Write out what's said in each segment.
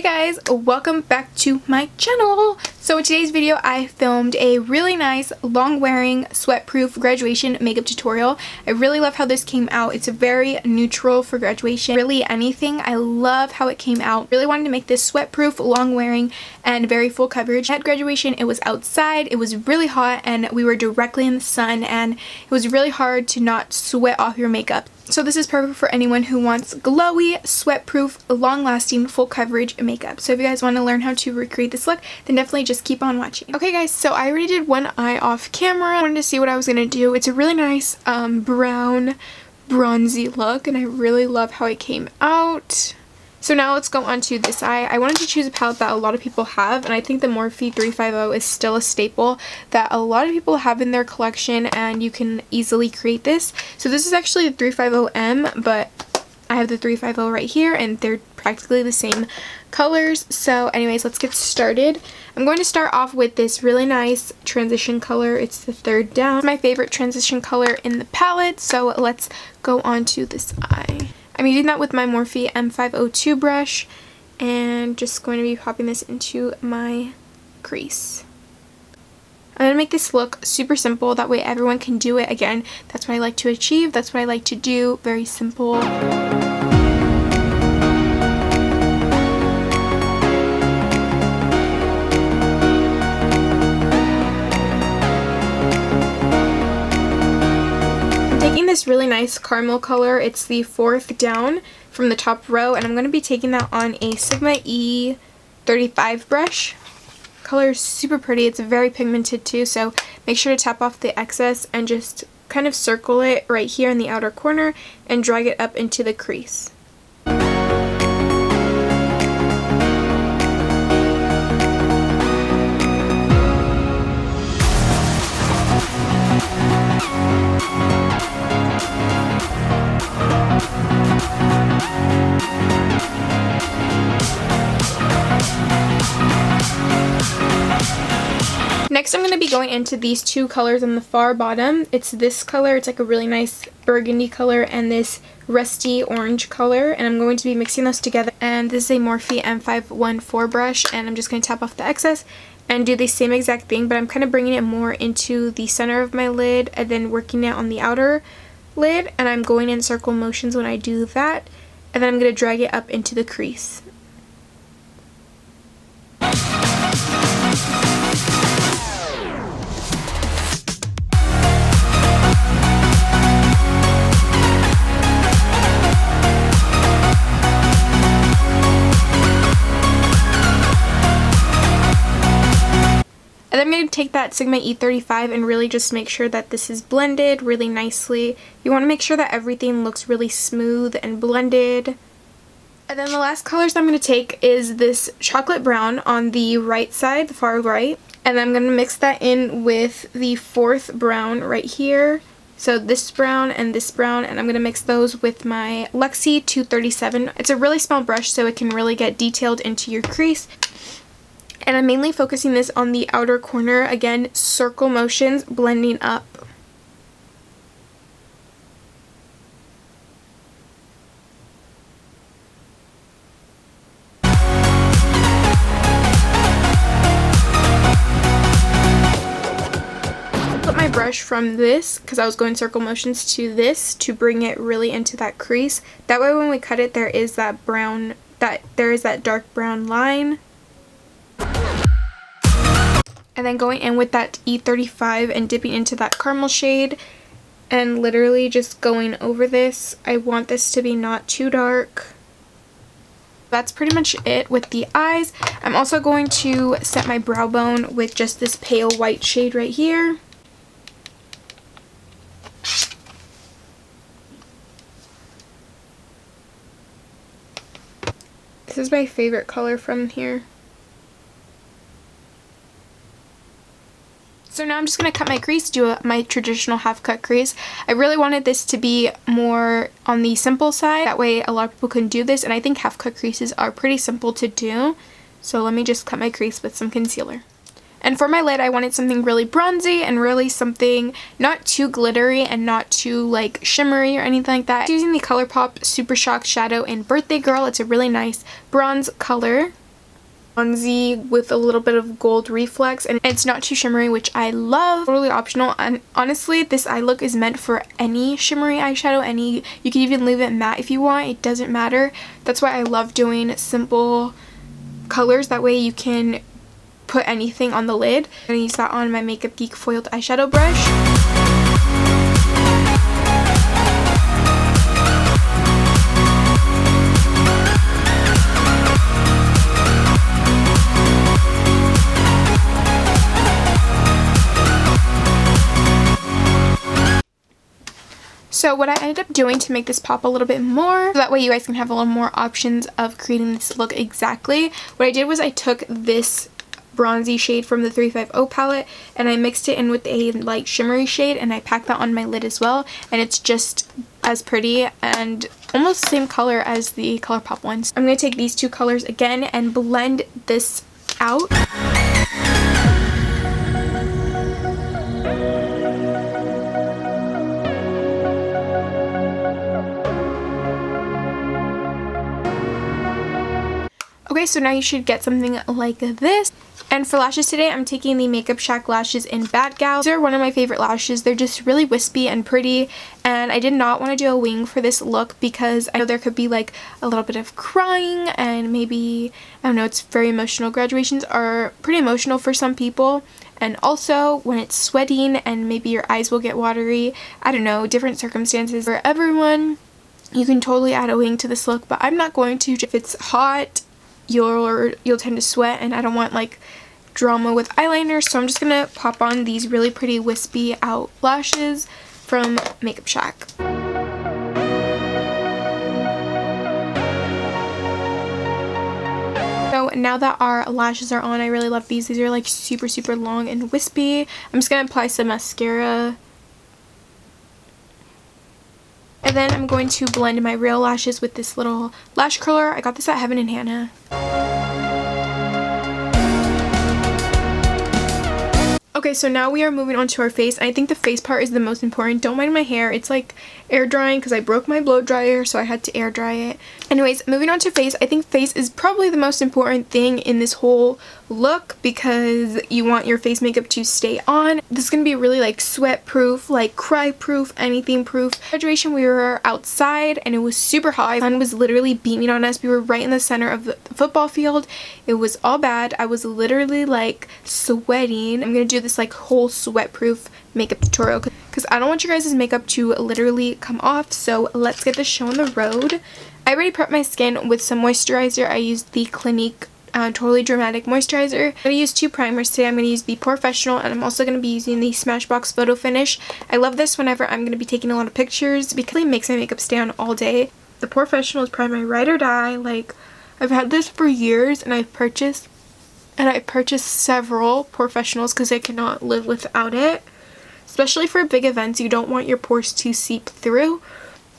Hey guys, welcome back to my channel. So in today's video I filmed a really nice long wearing sweat-proof graduation makeup tutorial. I really love how this came out. It's very neutral for graduation, really anything. I love how it came out. Really wanted to make this sweat-proof, long wearing, and very full coverage. At graduation it was outside, it was really hot, and we were directly in the sun, and it was really hard to not sweat off your makeup. So this is perfect for anyone who wants glowy, sweat-proof, long-lasting, full coverage makeup. So if you guys want to learn how to recreate this look, then definitely just keep on watching. Okay guys, so I already did one eye off camera. I wanted to see what I was going to do. It's a really nice brown, bronzy look, and I really love how it came out. So now let's go on to this eye. I wanted to choose a palette that a lot of people have, and I think the Morphe 350 is still a staple that a lot of people have in their collection, and you can easily create this. So this is actually the 350M, but I have the 350 right here, and they're practically the same colors. So anyways, let's get started. I'm going to start off with this really nice transition color. It's the third down. It's my favorite transition color in the palette, so let's go on to this eye. I'm using that with my Morphe M502 brush and just going to be popping this into my crease. I'm going to make this look super simple, that way everyone can do it. Again, that's what I like to achieve, that's what I like to do, very simple. This really nice caramel color. It's the fourth down from the top row, and I'm going to be taking that on a Sigma E35 brush. Color is super pretty. It's very pigmented too, so make sure to tap off the excess and just kind of circle it right here in the outer corner and drag it up into the crease. Next, I'm going to be going into these two colors on the far bottom. It's this color, it's like a really nice burgundy color, and this rusty orange color, and I'm going to be mixing those together. And this is a Morphe M514 brush, and I'm just going to tap off the excess and do the same exact thing, but I'm kind of bringing it more into the center of my lid and then working it on the outer lid, and I'm going in circle motions when I do that, and then I'm going to drag it up into the crease. And then I'm going to take that Sigma E35 and really just make sure that this is blended really nicely. You want to make sure that everything looks really smooth and blended. And then the last colors I'm going to take is this chocolate brown on the right side, the far right. And then I'm going to mix that in with the fourth brown right here. So this brown, and I'm going to mix those with my Luxie 237. It's a really small brush, so it can really get detailed into your crease. And I'm mainly focusing this on the outer corner, again, circle motions, blending up. Put my brush from this, because I was going circle motions, to this to bring it really into that crease. That way when we cut it, there is that brown, there is that dark brown line. And then going in with that E35 and dipping into that caramel shade and literally just going over this. I want this to be not too dark. That's pretty much it with the eyes. I'm also going to set my brow bone with just this pale white shade right here. This is my favorite color from here. So now I'm just going to cut my crease, do my traditional half cut crease. I really wanted this to be more on the simple side. That way a lot of people can do this, and I think half cut creases are pretty simple to do. So let me just cut my crease with some concealer. And for my lid, I wanted something really bronzy and really something not too glittery and not too like shimmery or anything like that. Using the ColourPop Super Shock Shadow in Birthday Girl. It's a really nice bronze color. bronzy with a little bit of gold reflex, and it's not too shimmery, which I love. Totally optional, and honestly this eye look is meant for any shimmery eyeshadow. You can even leave it matte if you want, it doesn't matter. That's why I love doing simple colors, that way you can put anything on the lid. I'm gonna use that on my Makeup Geek foiled eyeshadow brush. So what I ended up doing to make this pop a little bit more, so that way you guys can have a little more options of creating this look exactly, what I did was I took this bronzy shade from the 350 palette and I mixed it in with a light shimmery shade, and I packed that on my lid as well, and it's just as pretty and almost the same color as the ColourPop ones. I'm going to take these two colors again and blend this out. Okay, so now you should get something like this. And for lashes today, I'm taking the Makeup Shack lashes in Bad Gal. These are one of my favorite lashes. They're just really wispy and pretty, and I did not want to do a wing for this look because I know there could be like a little bit of crying and maybe, I don't know, it's very emotional. Graduations are pretty emotional for some people, and also when it's sweating and maybe your eyes will get watery. I don't know, different circumstances for everyone. You can totally add a wing to this look, but I'm not going to. If it's hot, you'll tend to sweat, and I don't want like drama with eyeliner, so I'm just gonna pop on these really pretty wispy out lashes from Makeup Shack. So now that our lashes are on, I really love these. These are like super long and wispy. I'm just gonna apply some mascara. And then I'm going to blend my real lashes with this little lash curler. I got this at Heaven and Hannah. Okay, so now we are moving on to our face. I think the face part is the most important. Don't mind my hair. It's like air drying because I broke my blow dryer, so I had to air dry it. Anyways, moving on to face. I think face is probably the most important thing in this whole look because you want your face makeup to stay on. This is going to be really like sweat proof, like cry proof, anything proof. Graduation, we were outside and it was super hot. The sun was literally beaming on us. We were right in the center of the football field. It was all bad. I was literally like sweating. I'm going to do this like whole sweat proof makeup tutorial because I don't want your guys' makeup to literally come off. So let's get this show on the road. I already prepped my skin with some moisturizer. I used the Clinique Totally Dramatic moisturizer. I'm going to use two primers today. I'm going to use the Professional, and I'm also going to be using the Smashbox Photo Finish. I love this whenever I'm going to be taking a lot of pictures because it makes my makeup stay on all day. The Professional is probably my ride or die. Like, I've had this for years, and I've purchased several Professionals because I cannot live without it. Especially for big events, you don't want your pores to seep through.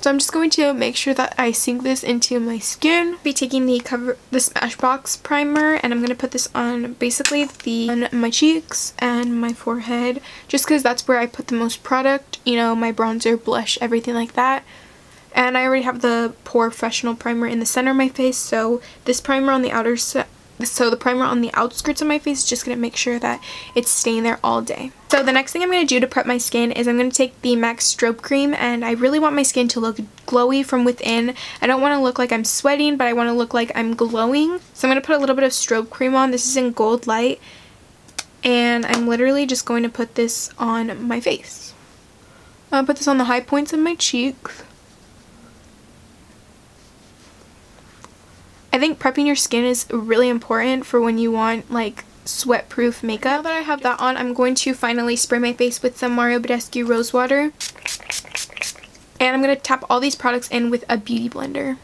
So I'm just going to make sure that I sink this into my skin. I'll be taking the Smashbox primer, and I'm going to put this on basically on my cheeks and my forehead, just because that's where I put the most product, you know, my bronzer, blush, everything like that. And I already have the Professional primer in the center of my face, so this primer on the the primer on the outskirts of my face is just going to make sure that it's staying there all day. So the next thing I'm going to do to prep my skin is I'm going to take the MAC Strobe Cream, and I really want my skin to look glowy from within. I don't want to look like I'm sweating, but I want to look like I'm glowing. So I'm going to put a little bit of strobe cream on. This is in Gold Light, and I'm literally just going to put this on my face. I'll put this on the high points of my cheeks. I think prepping your skin is really important for when you want like sweat proof makeup. Now that I have that on, I'm going to finally spray my face with some Mario Badescu Rose Water. And I'm going to tap all these products in with a beauty blender,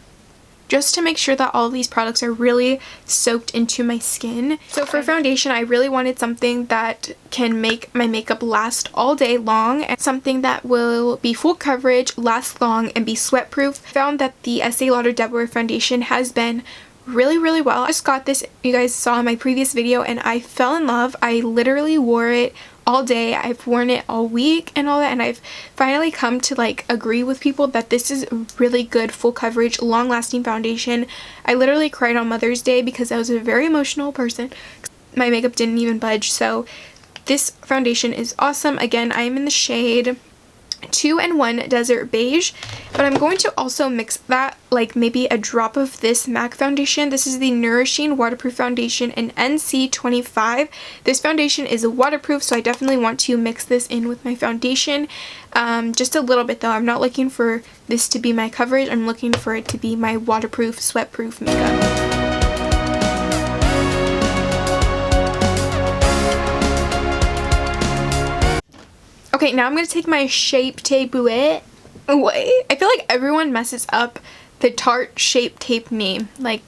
just to make sure that all of these products are really soaked into my skin. So for foundation, I really wanted something that can make my makeup last all day long, and something that will be full coverage, last long, and be sweat proof. I found that the Estee Lauder Deborah foundation has been really well. I just got this, you guys saw in my previous video, and I fell in love. I literally wore it all day. I've worn it all week and all that, and I've finally come to like agree with people that this is really good full coverage long lasting foundation. I literally cried on Mother's Day because I was a very emotional person. My makeup didn't even budge, so this foundation is awesome. Again, I am in the shade 2-in-1 Desert Beige, but I'm going to also mix that, like maybe a drop of this MAC foundation. This is the Nourishing Waterproof Foundation in NC25. This foundation is waterproof, so I definitely want to mix this in with my foundation. Just a little bit though. I'm not looking for this to be my coverage. I'm looking for it to be my waterproof, sweat-proof makeup. Okay, now I'm going to take my Shape Tape away. I feel like everyone messes up the Tarte Shape Tape name. Like,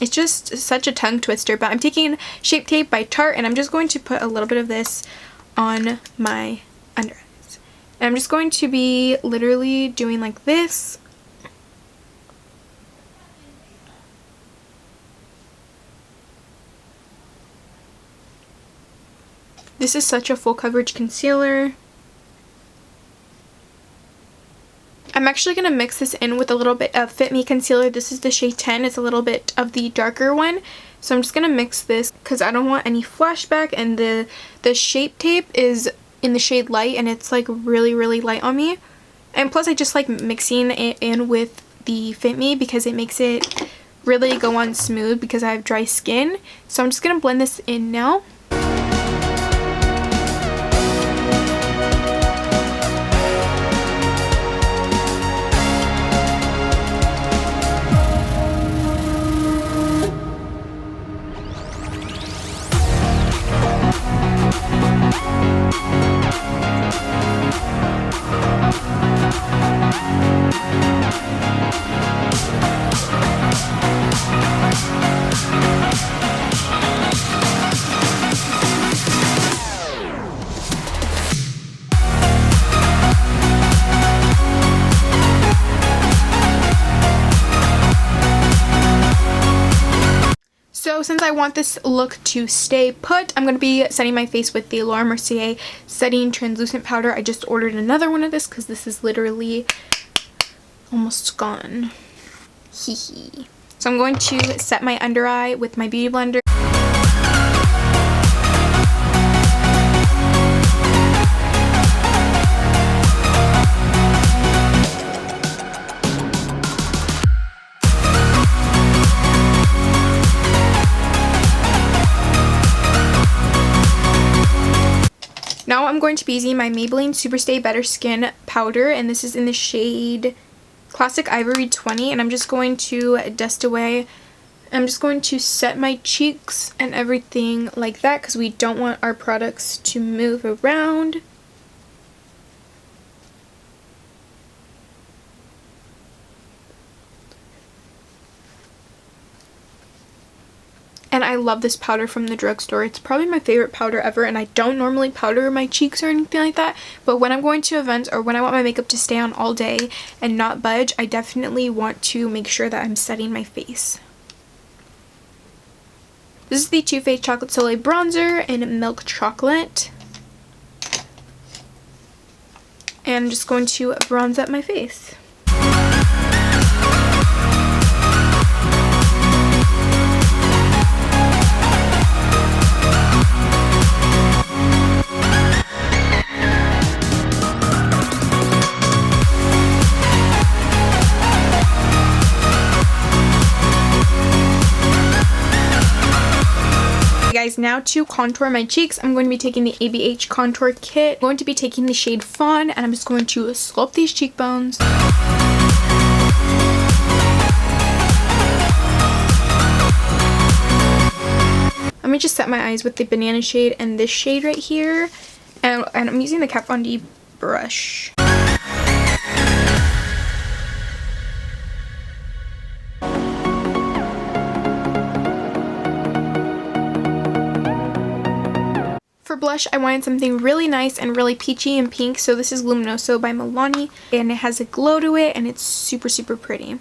it's just such a tongue twister. But I'm taking Shape Tape by Tarte, and I'm just going to put a little bit of this on my under eyes. And I'm just going to be literally doing like this. This is such a full coverage concealer. I'm actually going to mix this in with a little bit of Fit Me concealer. This is the shade 10. It's a little bit of the darker one. So I'm just going to mix this because I don't want any flashback, and the Shape Tape is in the shade light, and it's like really, really light on me. And plus I just like mixing it in with the Fit Me because it makes it really go on smooth because I have dry skin. So I'm just going to blend this in now. So since I want this look to stay put, I'm going to be setting my face with the Laura Mercier Setting Translucent Powder. I just ordered another one of this because this is literally almost gone. Hee hee. So I'm going to set my under eye with my Beauty Blender. Now I'm going to be using my Maybelline Superstay Better Skin powder, and this is in the shade Classic Ivory 20, and I'm just going to dust away. I'm just going to set my cheeks and everything like that because we don't want our products to move around. And I love this powder from the drugstore. It's probably my favorite powder ever, and I don't normally powder my cheeks or anything like that, but when I'm going to events or when I want my makeup to stay on all day and not budge, I definitely want to make sure that I'm setting my face. This is the Too Faced Chocolate Soleil Bronzer in Milk Chocolate. And I'm just going to bronze up my face. Guys, now to contour my cheeks, I'm going to be taking the ABH contour kit. I'm going to be taking the shade Fawn, and I'm just going to sculpt these cheekbones. Let me just set my eyes with the banana shade and this shade right here, and I'm using the Kat Von D brush. For blush, I wanted something really nice and really peachy and pink, so this is Luminoso by Milani, and it has a glow to it, and it's super, super pretty.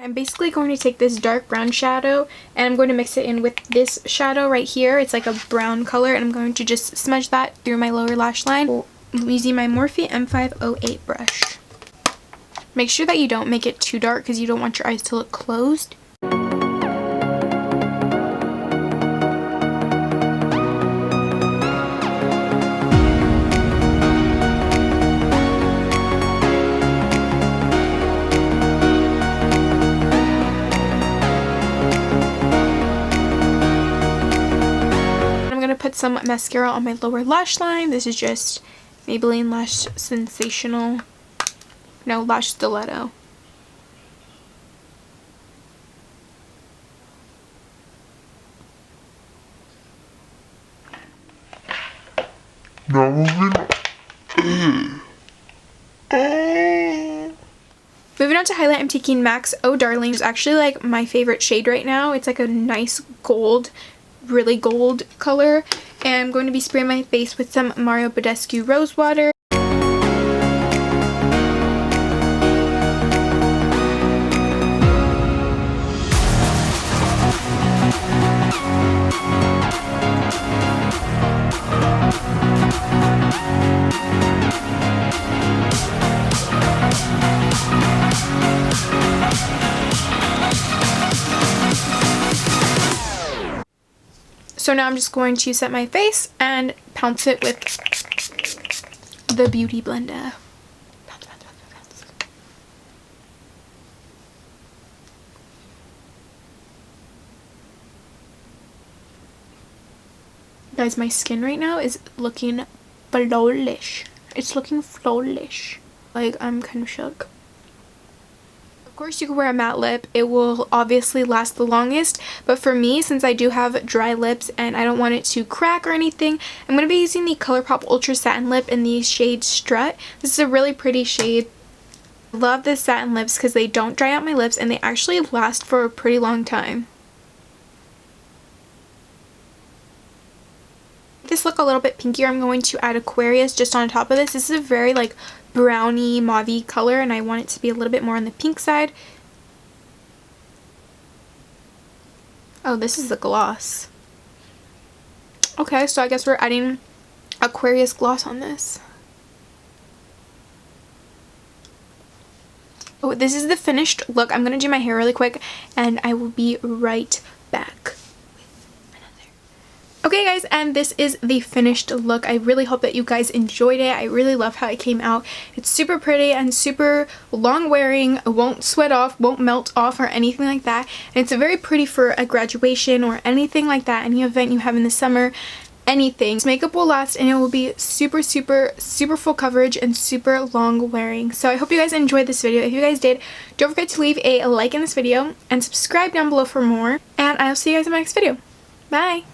I'm I'm basically going to take this dark brown shadow and I'm going to mix it in with this shadow right here. It's like a brown color, and I'm going to just smudge that through my lower lash line using my Morphe M508 brush. Make sure that you don't make it too dark because you don't want your eyes to look closed. Put some mascara on my lower lash line. This is just Maybelline Lash Sensational, no, Lash Stiletto. Now moving on to highlight, I'm taking MAC's Oh Darling. It's actually like my favorite shade right now. It's like a nice gold, really gold color, and I'm going to be spraying my face with some Mario Badescu Rose Water. So now I'm just going to set my face and pounce it with the Beauty Blender. Pounce, pounce, pounce, pounce. Guys, my skin right now is looking flawless. It's looking flawless. Like, I'm kind of shook. Of course, you can wear a matte lip. It will obviously last the longest, but for me, since I do have dry lips and I don't want it to crack or anything, I'm going to be using the ColourPop Ultra Satin Lip in the shade Strut. This is a really pretty shade. I love the satin lips because they don't dry out my lips and they actually last for a pretty long time. This look a little bit pinkier, I'm going to add Aquarius just on top of this. This is a very like browny mauve color and I want it to be a little bit more on the pink side. Oh, this is the gloss. Okay, so I guess we're adding Aquarius gloss on this. Oh, this is the finished look. I'm gonna do my hair really quick and I will be right back. Okay guys, and this is the finished look. I really hope that you guys enjoyed it. I really love how it came out. It's super pretty and super long wearing. It won't sweat off, won't melt off or anything like that. And it's very pretty for a graduation or anything like that, any event you have in the summer, anything. This makeup will last and it will be super, super, super full coverage and super long wearing. So I hope you guys enjoyed this video. If you guys did, don't forget to leave a like in this video and subscribe down below for more. And I'll see you guys in my next video. Bye!